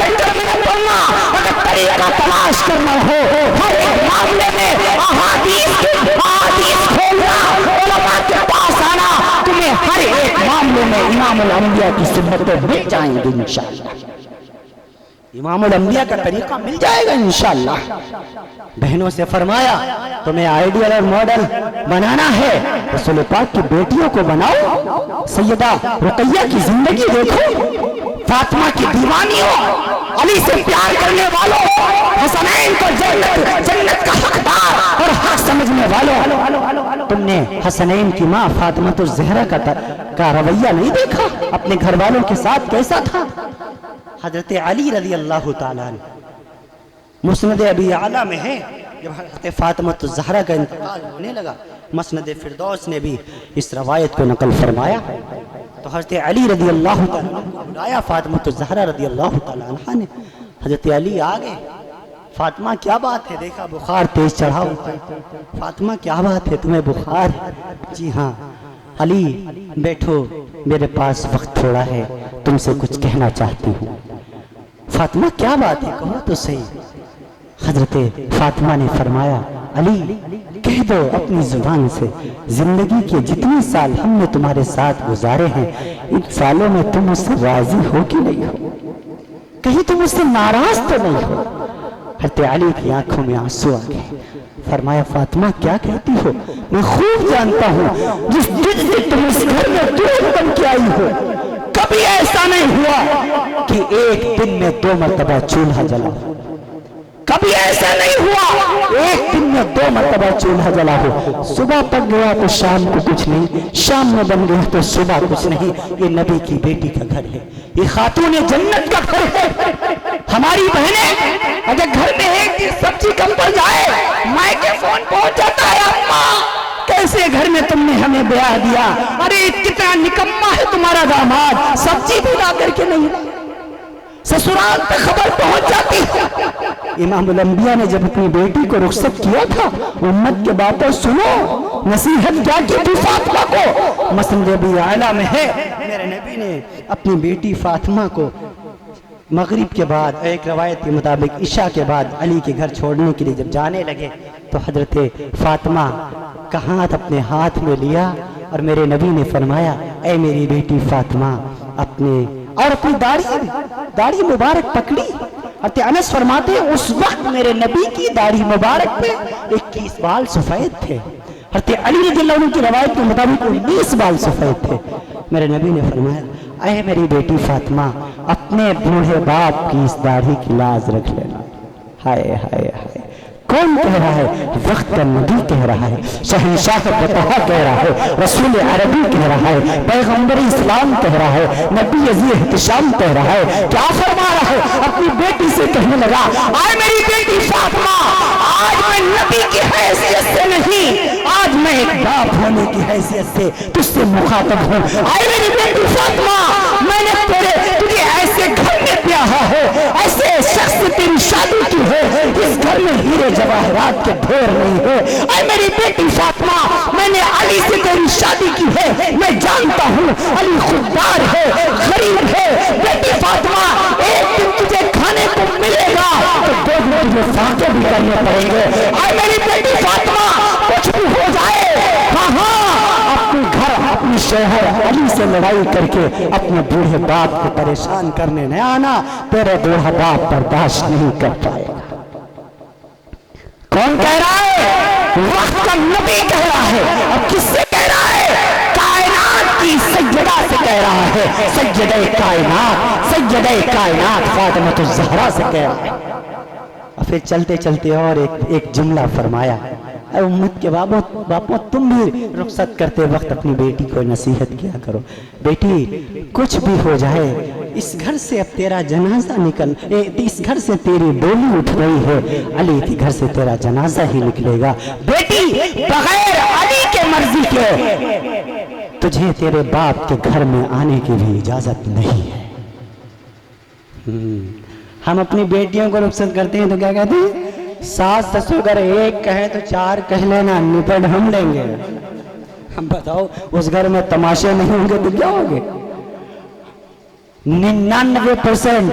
چکر میں نہ پڑنا. اگر طریقہ تلاش کرنا ہو ہر ایک معاملے میں احادیث کھولنا, علماء کے پاس آنا, تمہیں ہر ایک معاملے میں امام الانبیاء کی سنتیں مل جائیں گی انشاءاللہ. امام الانبیاء کا طریقہ مل جائے گا انشاءاللہ. بہنوں سے فرمایا تمہیں آئیڈیل اور ماڈل بنانا ہے, رسول پاک کی بیٹیوں کو بناؤ. سیدہ رقیہ کی زندگی دیکھو, فاطمہ کی دیوانیوں, علی سے پیار کرنے والوں, حسنین کو جنت کا حقدار اور حق سمجھنے والوں. تم نے حسنین کی ماں فاطمہ الزہرا کا رویہ نہیں دیکھا؟ اپنے گھر والوں کے ساتھ کیسا تھا؟ حضرت علی رضی اللہ تعالیٰ عنہ مسند ابی اعلیٰ میں ہے, جب حضرت فاطمہ الزہرا کا انتقال ہونے لگا, مسند فردوس نے بھی اس روایت کو نقل فرمایا. تو حضرت علی رضی اللہ تعالیٰ عنہ کو بلایا فاطمہ الزہرا رضی اللہ تعالیٰ عنہ نے. حضرت علی آگے, فاطمہ کیا بات ہے؟ دیکھا بخار تیز چڑھا ہوتا ہے. فاطمہ کیا بات ہے, تمہیں بخار؟ جی ہاں. علی بیٹھو, میرے پاس وقت تھوڑا ہے, تم سے کچھ کہنا چاہتی ہوں. فاطمہ کیا بات ہے, کہو تو صحیح. حضرت فاطمہ نے فرمایا علی کہہ دو اپنی زبان سے, زندگی کے جتنے سال ہم نے تمہارے ساتھ گزارے ہیں ان سالوں میں تم مجھ سے راضی ہو کہ نہیں ہو, کہیں تم مجھ سے ناراض تو نہیں ہو؟ حضرت علی کی آنکھوں میں آنسو آ گئے. فرمایا فاطمہ کیا کہتی ہو, میں خوب جانتا ہوں جس دن سے تم اس گھر میں دودھ بن کے آئی ہو کبھی ایسا نہیں ہوا کہ ایک دن میں 2 مرتبہ چولہا جلا ہو. کبھی ایسا نہیں ہوا ایک دن میں 2 مرتبہ چولہا جلا ہو. صبح پک گیا تو شام کو کچھ نہیں, شام میں بن گیا تو صبح کچھ نہیں. یہ نبی کی بیٹی کا گھر ہے, یہ خاتون جنت کا گھر ہے. ہماری بہنیں اگر گھر میں ایک دن سبزی کم پڑ جائے مائیں کے فون پہنچ جاتا ہے, اماں کیسے گھر میں تم نے ہمیں بیاہ دیا, ارے کتنا نکما ہے تمہارا داماد, سبزی بھی لا کر کے نہیں, سسرال پہ خبر پہنچ جاتی ہے. امام الانبیاء نے جب اپنی بیٹی کو رخصت کیا تھا, امت کے باتیں سنو, نصیحت کیا کی تھی فاطمہ کو. مسند ابی اعلیٰ میں ہے میرے نبی نے اپنی بیٹی فاطمہ کو مغرب کے بعد, ایک روایت کے مطابق عشاء کے بعد علی کے گھر چھوڑنے کے لیے جب جانے لگے تو حضرت فاطمہ کا ہاتھ اپنے ہاتھ میں لیا اور میرے نبی نے فرمایا اے میری بیٹی فاطمہ, اپنی داڑھی مبارک پکڑی. حضرت انس فرماتے ہیں اس وقت میرے نبی کی داڑھی مبارک میں 21 بال سفید تھے. حضرت علی رضی اللہ عنہ کی روایت کے مطابق 19 بال سفید تھے. میرے نبی نے فرمایا اے میری بیٹی فاطمہ, اپنے بوڑھے باپ کی اس داڑھی کی لاز رکھ لینا. ہائے ہائے ہائے, کون کہہ رہا ہے؟ وقت کا نبی کہہ رہا ہے, شہنشاہ بطحہ کہہ رہا ہے, رسول عربی کہہ رہا ہے, پیغمبر اسلام کہہ رہا ہے, نبی عزیز احتشام کہہ رہا ہے. کیا فرما رہا ہے؟ اپنی بیٹی سے کہنے لگا آئے میری بیٹی فاطمہ, آج میں نبی کی حیثیت سے نہیں, آج میں ایک باپ ہونے کی حیثیت سے تجھ سے مخاطب ہوں. آئے میری بیٹی فاطمہ, میں نے تجھے ایسے گھر میں بیاہا ہے, ایسے شخص سے تیری شادی کی ہے جس گھر میں ہیرے جواہرات کے ڈھیر نہیں ہے. اے میری بیٹی فاطمہ, میں نے علی سے تیری شادی کی ہے, میں جانتا ہوں علی خوددار ہے, غریب ہے. بیٹی فاطمہ, ایک دن تجھے کھانے کو ملے گا تو 2 دن تجھے فاقے بھی کرنے پڑیں گے. اے میری بیٹی فاطمہ, کچھ بھی ہو جائے, اپنے گھر اپنی شوہر علی سے لڑائی کر کے اپنے بوڑھے باپ کو پریشان کرنے نہ آنا, تیرے بوڑھا باپ برداشت نہیں کر پائے گا. کون کہہ رہا ہے؟ وقت کا نبی کہہ رہا ہے. اب کس سے کہہ رہا ہے؟ کائنات کی سیدہ سے کہہ رہا ہے, سیدہ کائنات فاطمہ الزہرا سے کہہ رہا ہے. اور پھر چلتے چلتے اور ایک جملہ فرمایا, اے امت کے باپوں, تم بھی رخصت کرتے وقت اپنی بیٹی کو نصیحت کیا کرو. بیٹی کچھ بھی ہو جائے, اس گھر سے اب تیرا جنازہ اس گھر سے تیری ڈولی اٹھ رہی ہے, علی کے گھر سے تیرا جنازہ ہی نکلے گا. بیٹی بغیر علی کے مرضی کے تجھے تیرے باپ کے گھر میں آنے کی بھی اجازت نہیں ہے. ہم اپنی بیٹیوں کو رخصت کرتے ہیں تو کیا کہتے ہیں؟ ساس سسر اگر ایک کہے تو 4 کہہ لینا, نپٹ ہم لیں گے. ہم بتاؤ اس گھر میں تماشے نہیں ہوں گے تو کیا ہوگے؟ 99%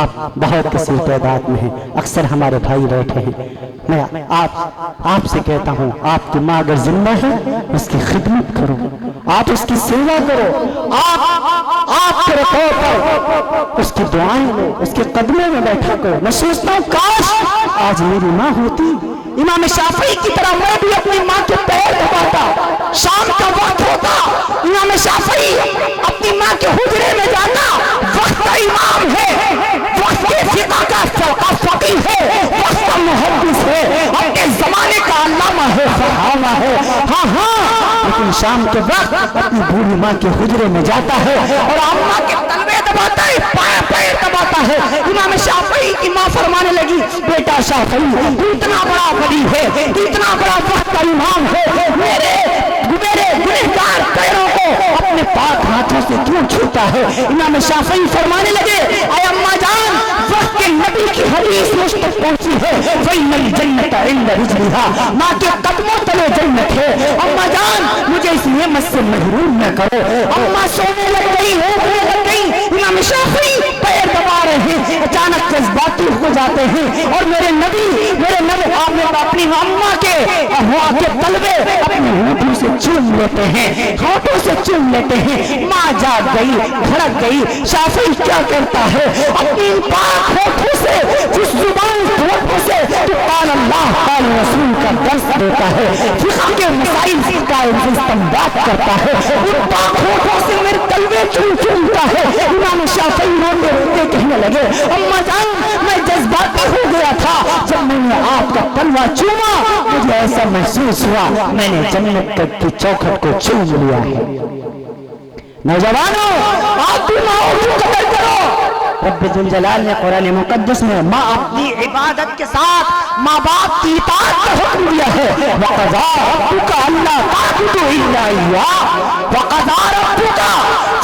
آپ بہت کثیر تعداد میں ہیں، اکثر ہمارے بھائی بیٹھے ہیں، میں آپ سے کہتا ہوں آپ کی ماں اگر زندہ ہے اس کی خدمت کرو، آپ اس کی سیوا کرو، آپ کے رکوع پر اس کی دعائیں لو، اس کے قدموں میں بیٹھا کرو۔ میں سوچتا ہوں کاش آج میری ماں ہوتی، امام شافعی کی طرح میں بھی اپنی ماں کے پیر دباتا، شام کا وقت ہوتا امام شافعی اپنی ماں کے حجرے میں جاتا، وقت کا امام ہے، وقت کے فقہ کا فقیہ ہے، وقت کا محدث ہے، اپنے زمانے کا علامہ ہے، فہامہ ہے، لیکن شام کے وقت اپنی بوڑھی ماں کے حجرے میں جاتا ہے اور اماں کے تلوے دباتا ہے، پیر دباتا ہے۔ امام شافعی کی ماں فرمانے لگی بیٹا شافعی تو اتنا بڑا ولی ہے، اتنا بڑا وقت کا امام ہے، میرے گنہگار پیروں کو اپنے پاک ہاتھوں سے کیوں چھوتا ہے؟ امام شافعی فرمانے لگے اے اماں جان، وقت کے نبی کی حدیث مجھ تک پہنچی ہے، وَإِنَّ الْجَنَّةَ عِنْدَ رِجْلِهَا، ماں کے قدموں تلے جنت ہے، اماں جان مجھے اس نعمت سے محروم نہ کرو۔ اماں سونے لگ گئی، ہونے لگ گئی، امام شافعی پیر دبا رہے ہیں، اچانک جذباتی ہو جاتے ہیں اور میرے نبی آپ نے اپنی اماں کے تلوے اپنے ہونٹوں سے چوم لیتے ہیں، ہونٹوں سے چوم لیتے ہیں۔ ماں جاگ گئی، بھڑک گئی۔ شافعی کیا کرتا ہے؟ اپنی پاک ہونٹوں سے، جس زبان ہونٹوں سے تو قال اللہ قال رسول کا درس دیتا ہے، فقہ کے مسائل کا استنباط کرتا ہے، ان پاک ہونٹوں سے میرے تلوے چومتا ہے۔ امام شافعی روتے روتے کہنے لگے اماں جان میں جذباتی ہو گیا تھا، جب میں نے آپ کا تلوا چوما مجھے ایسا محسوس ہوا میں نے جنت تک کی چوکھٹ کو چوم لیا ہے۔ نوجوانوں آپ بھی ماں کی قدر کرو۔ رب ذوالجلال نے قرآن مقدس میں ماں اپنی عبادت کے ساتھ ماں باپ کی اطاعت کا حکم دیا ہے۔ وَقَضَىٰ رَبُّكَ أَلَّا تَعْبُدُوا إِلَّا إِيَّاهُ وَقَضَىٰ رَبُّكَ،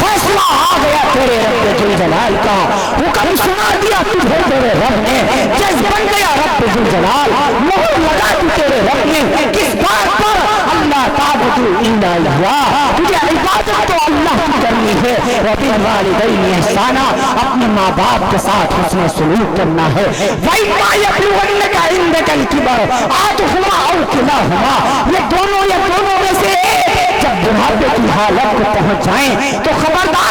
فیصلہ آ گیا تیرے رب ذوالجلال کا، حکم سنا دیا تجھے تیرے رب نے، جز بن گیا رب ذوالجلال، مہر لگا دی تیرے رب نے، کس بات پر؟ اللہ تعبدوا الا اياه، تجھے عبادت تو اللہ کی کرنی ہے، وبالوالدین احسانا، اپنے ماں باپ کے ساتھ حسن سلوک کرنا ہے۔ وَإِمَّا يَبْلُغَنَّكَ عِندَكَ الْكِبَرَ أَحَدُهُمَا أَوْ كِلَاهُمَا، یہ دونوں میں سے ایک جب بڑھاپے کی حالت کو پہنچ جائیں تو خبردار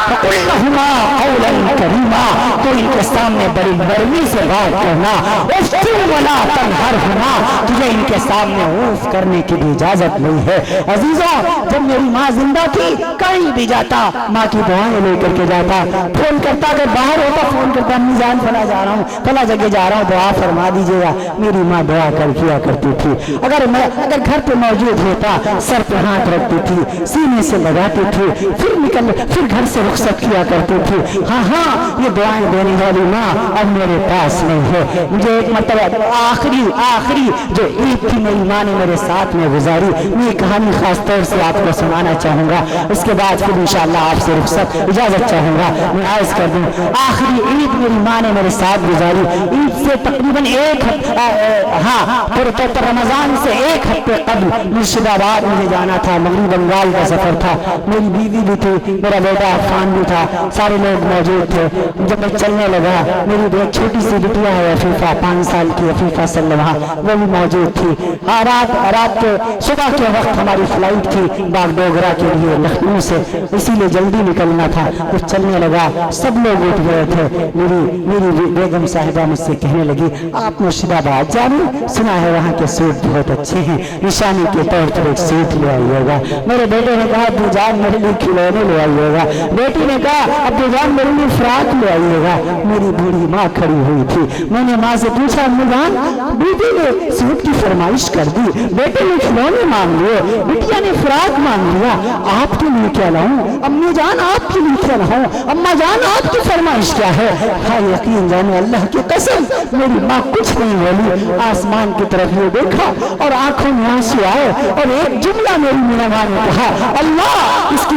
فَقُلْ لَهُمَا قَوْلًا كَرِيمًا، تو ان کے سامنے بڑی نرمی سے بات کرنا، اُفْتُ وَلَا تَنْهَرْهُمَا، تجھے ان کے سامنے اوف کرنے کی بھی اجازت نہیں ہے۔ عزیزوں جب میری ماں زندہ تھی کہیں بھی جاتا ماں کی دعائیں لے کر کے جاتا، فون کرتا اگر باہر ہوتا فون کرتا امی جان فلاں جا رہا ہوں فلاں جگہ جا رہا ہوں دعا فرما دیجیے گا، میری ماں دعا کر کیا کرتی تھی۔ اگر گھر پہ موجود ہوتا سر پہ ہاتھ رکھتی تھی، سینے سے لگاتی تھی، پھر گھر سے رخصت کیا کرتی تھی۔ ہاں یہ دعائیں دینے والی ماں اب میرے پاس نہیں ہے۔ مجھے ایک مرتبہ آخری جو عید تھی میری ماں نے میرے ساتھ میں گزاری، میں یہ کہانی خاص طور سے آپ کو سنانا چاہوں گا، اس کے بعد پھر انشاءاللہ آپ سے رخصت اجازت چاہوں گا۔ میں عرض کر دوں آخری عید میری ماں نے میرے ساتھ گزاری، عید سے تقریباً رمضان سے ایک ہفتے قبل مرشد آباد مجھے جانا تھا، مغربی بنگال کا سفر تھا، میری بیوی بھی تھی، میرا بیٹا عفان بھی تھا، سارے لوگ موجود تھے۔ جب میں چلنے لگا میری ایک چھوٹی سی بٹیا ہے عفیفہ، 5 سال کی عفیفہ صلوہ، وہ بھی موجود تھی۔ رات کے صبح کے وقت ہماری فلائٹ تھی باغ ڈوگرا کے لیے لکھنؤ سے، اسی لیے جلدی نکلنا تھا۔ کچھ چلنے لگا سب لوگ اٹھ گئے تھے، میری بیگم صاحبہ مجھ سے کہنے لگی آپ مرشد آباد جانے، سنا ہے وہاں کے سوٹ بہت اچھے ہیں، نشانی کے طور پر ایک سوٹ لے آئیے گا۔ میرے بیٹے نے کہا ابو جان میرے لیے کھلونے لے آئیے گا، بیٹی نے کہا ابو جان میرے لیے فراق لے آئیے گا۔ میری بوڑھی ماں کھڑی ہوئی تھی، میں نے ماں سے پوچھا ابو جان بیٹی نے سوٹ کی فرمائش کر دی، بیٹے نے کھلونے مانگ لیے، بٹیا نے فراق مانگ لیا، آپ کے لیے کیا لاؤں؟ امی جان آپ کے لیے کیا لاؤں؟ اماں جان آپ کی فرمائش کیا ہے؟ ہاں یقین جانے اللہ کی قسم میری ماں کچھ نہیں بولی، آسمان کی طرف یہ دیکھا اور آنکھوں میں آنسو آئے اور ایک جملہ میری میاں نے کہا اللہ اس کی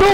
2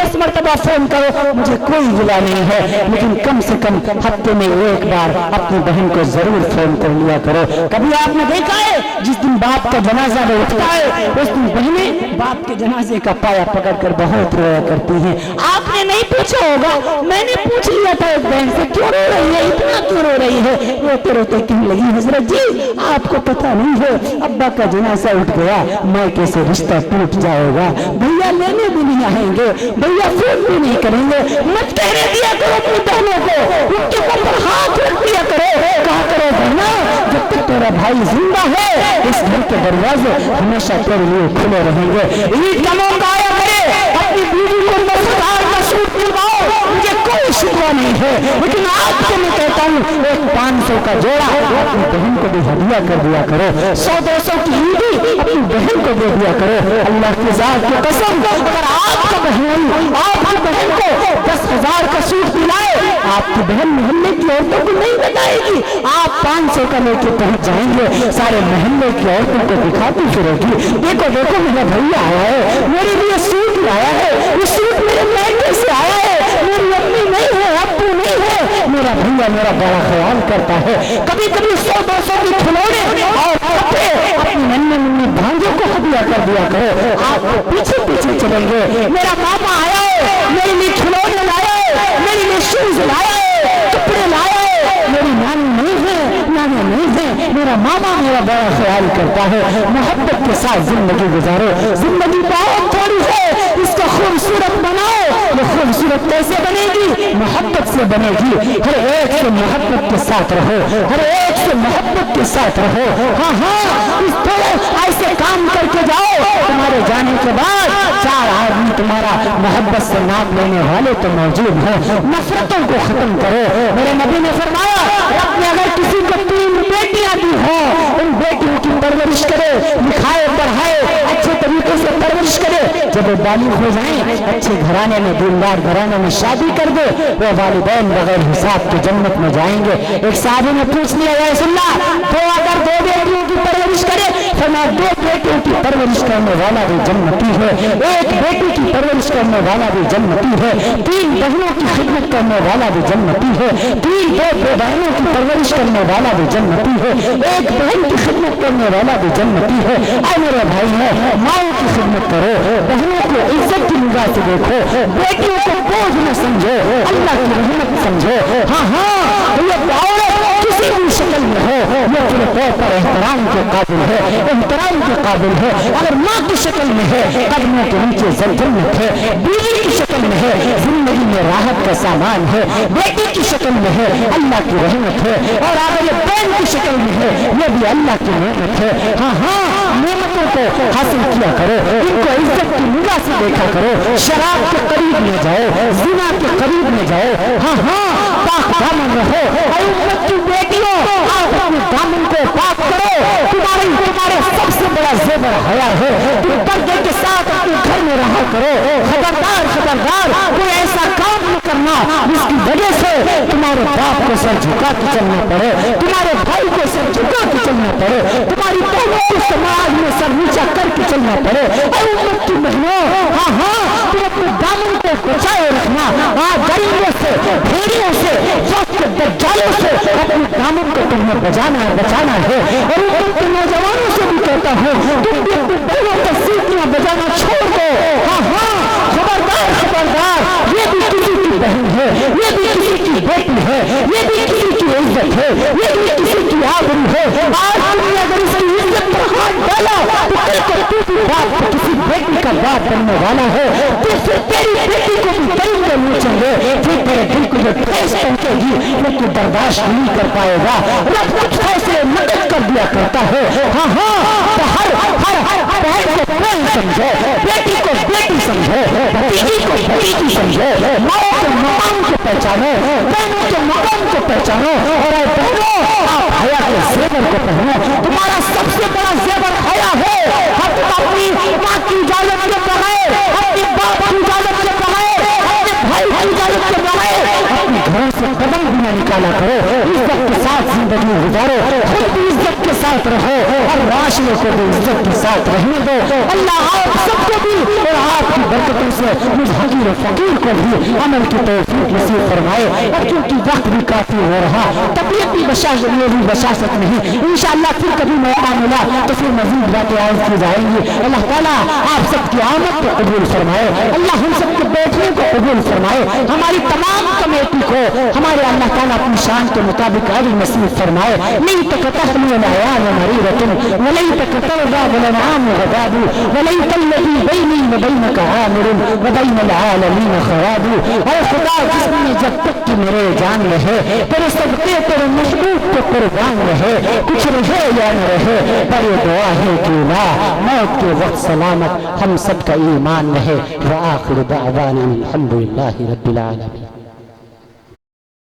10 مرتبہ فون کرو مجھے کوئی گلا نہیں ہے، لیکن کم سے کم ہفتے میں ایک بار اپنی بہن کو ضرور فون کر لیا کرو۔ کبھی آپ نے دیکھا ہے جس دن باپ کا جنازہ اٹھتا ہے اس دن بہنیں باپ کے جنازے کا پایا پکڑ کر بہت رویا کرتی ہیں۔ آپ نے نہیں پوچھا ہوگا، میں نے پوچھ لیا تھا ایک بہن سے کیوں رو رہی ہے، اتنا کیوں رو رہی ہے؟ روتے روتے کہنے لگی حضرت جی آپ کو پتہ نہیں ہے ابا کا جنازہ اٹھ گیا، مائکے سے رشتہ ٹوٹ جائے گا، بھیا لینے بھی نہیں آئیں گے، بھیا فون بھی نہیں کریں گے۔ مت کہنے دیا کرو اپنی بہنوں کو، ان کے اوپر ہاتھ رکھ دیا کرو، کہا کرو بہنا جب تک تیرا بھائی زندہ ہے اس گھر کے دروازے ہمیشہ تیرے لیے کھلے رہیں گے۔ عید کا موقع آیا کرے اپنی بیوی کو 10,000 کا سوٹ دلواؤ، مجھے کوئی شکوہ نہیں ہے، لیکن آپ کو میں کہتا ہوں ایک 500 کا جوڑا اپنی بہن کو بھی ہدیہ کر دیا کرو، 100-200 کی عیدی اپنی بہن کو دے دیا کرو۔ اللہ کی ذات کی قسم اگر آپ کا بہن آپ کی بہن کو 10,000 کا سوٹ دلائے، آپ کی بہن محلے کی عورتوں کو نہیں بتائے گی، آپ 500 کا لے کے پہنچ جائیں گے، سارے محلے کی عورتوں کو دکھاتی پھرے گی، دیکھو دیکھو میرا بھیا آیا ہے، میرے لیے سوٹ لایا ہے، یہ سوٹ میرے میکے سے آیا ہے، میری امی نہیں ہے، ابو نہیں ہے، میرا بھیا میرا بڑا خیال کرتا ہے۔ کبھی کبھی 100-200 کے کھلونے اور کپڑے اپنی ننھے منھے بھانجوں کو ہدیہ کر دیا کرو، آپ پیچھے پیچھے چلیں گے، میرا ماما آیا ہے، میرے لیے کھلونے لایا ہے، میرے لیے شوز لایا ہے، کپڑے لایا ہے، میری نانی نہیں ہے، نانا نہیں ہے، میرا ماما میرا بڑا خیال کرتا ہے۔ محبت کے ساتھ زندگی گزارو، زندگی بہت تھوڑی ہے، اس کو خوبصورت بناؤ۔ یہ خوبصورت کیسے بنے گی؟ محبت سے بنے گی، ہر ایک سے محبت کے ساتھ رہو، ہر ایک سے محبت کے ساتھ رہو۔ ہاں ہاں اس تھوڑے ایسے کام کر کے جاؤ، تمہارے جانے کے بعد 4 آدمی تمہارا محبت سے نام لینے والے تو موجود ہیں۔ نفرتوں کو ختم کرو۔ میرے نبی نے فرمایا رب نے اگر کسی کو 3 بیٹیاں دی ہوں ان بیٹیوں کی پرورش کرے، لکھائے پڑھائے، اچھے طریقے سے پرورش کرے، جب وہ بالغ ہو جائیں اچھے گھرانے میں دیندار گھرانے میں شادی کر دے، وہ والدین بغیر حساب کے جنت میں جائیں گے۔ ایک صحابی نے پوچھ لیا یا رسول اللہ تو اگر 2 بیٹیوں کی پرورش کرے، فرمایا 2 بیٹیوں کی پرورش کرنے والا بھی جنتی ہے، 1 بیٹی کی پرورش کرنے والا بھی جنتی ہے، 3 بہنوں کی خدمت کرنے والا بھی جنتی ہے، 3 بہنوں کی پرورش کرنے والا بھی جنتی ہے، 1 بہن کی خدمت کرنے والا بھی جنتی ہے۔ اے میرے بھائی ہے ماؤں کی خدمت کرو، بہنوں کو عزت کی نگاہ سے دیکھو، بیٹیوں کو بوجھ نہ سمجھو، اللہ کی رحمت سمجھو۔ ہاں ہاں یہ عورت کسی بھی شکل میں ہو یہ اپنے طور پر احترام کے قابل ہے، احترام کے قابل ہے۔ اگر ماں کی شکل میں ہے قدموں کے نیچے جنت ہے، بیوی کی شکل میں ہے زندگی میں راحت کا سامان ہے، بیٹی کی شکل میں ہے اللہ کی رحمت ہے، اور اگر یہ بہن کی شکل میں ہے یہ بھی اللہ کی نعمت ہے۔ ہاں ہاں نعمتوں کو حاصل کیا کرو، ان کو عزت کی نگاہ سے دیکھا کرو، شراب کے قریب نہ جاؤ، زنا کے قریب نہ جاؤ۔ ہاں ہاں پاک دامن رہو، اے امت کی بیٹیوں آپ اپنے دامن کو پاک کرو، تمہارے سب سے بڑا زیور حیا ہے، تم پردے کے ساتھ اپنے گھر میں رہا کرو۔ خبردار خبردار کوئی ایسا کام نہ کرنا جس کی وجہ سے تمہارے باپ کو سر جھکا کے چلنا پڑے، تمہارے بھائی کو سر جھکا کے چلنا پڑے، تمہاری بہنوں کو سماج میں سر نیچا کر کے چلنا پڑے۔ اے امت کی بہنوں ہاں ہاں تم اپنے دامن کو بچائے رکھنا، غریبوں سے بھیڑیوں سے وقت دجالوں سے اپنے دامن کو تمہیں بچانا ہے۔ اور امت کے نوجوانوں سے بھی کہتا ہوں تم بھی اپنے بہنوں کو سیٹیاں بجانا چھوڑ دو۔ ہاں ہاں خبردار خبردار یہ بھی کسی کی بہن ہے، یہ بھی کسی کی بیٹی ہے، یہ بھی کسی کی عزت ہے، یہ بھی کسی کی آبرو ہے۔ آج تم نے اگر اس کی عزت پر ہاتھ ڈالا تو کل کو تو بھی باپ کسی بیٹی کا باپ بننے والا ہے، تو پھر تیری بیٹی کو بھی دل میں نوچیں گے، پھر تیرے دل کو جو ٹھیس پہنچے گی وہ تو برداشت نہیں کر پائے گا۔ رب کچھ فیصلے نقل کر دیا کرتا ہے۔ ہاں ہاں ہر بہن کو بہن سمجھو، بیٹی کو بیٹی سمجھو، بیٹی کو بیٹی سمجھو، ماں کے مقام کو پہچانو، بہنوں کے مقام کو پہچانو۔ اور اے بہنوں آپ حیا کے زیور کو پہنو، تمہارا سب سے بڑا زیور حیا ہے۔ ہم اپنی ماں کی اجازت کے بغیر، اپنے باپ کی اجازت کے بغیر، اپنے بھائی کی اجازت کے بغیر اپنے گھروں سے قدم بھی نہ نکالا کرو۔ عزت کے ساتھ زندگی گزارو، خود بھی عزت کے ساتھ رہو اور معاشرے کو بھی عزت کے ساتھ رہنے دو۔ اللہ آپ سب کو بھی اور آپ کی برکتوں سے مجھ حقیر و فقیر کو بھی عمل کی توفیق نصیب فرمائے. اور کیونکہ وقت بھی کافی ہو رہا, طبیعت بھی میری بشاشت نہیں, انشاءاللہ پھر کبھی موقع ملا تو پھر مزید باتیں عرض کی جائیں گی. اللہ تعالیٰ آپ سب کی آمد کو قبول فرمائے, اللہ ہم سب کے بیٹھنے کو قبول فرمائے, ہماری تمام کمیٹی کو ہمارے اللہ تعالیٰ اپنی شان کے مطابق اجر نصیب فرمائے. لیتک تحمل الایام مریرة ولیتک ترضى بالانعام غضاب ولیت الذی بینی وبینک عامر وبین العالمین خواب. اے خدا جس نے جب تک کہ میرے جان رہے تیرے صدقے تیرے محبوب کو قربان رہے, کچھ رہے یا نہ رہے, پر یہ دعا ہے کہ لا موت کے وقت سلامت ہم سب کا ایمان رہے. وآخر دعوانا الحمد للہ رب العالمین.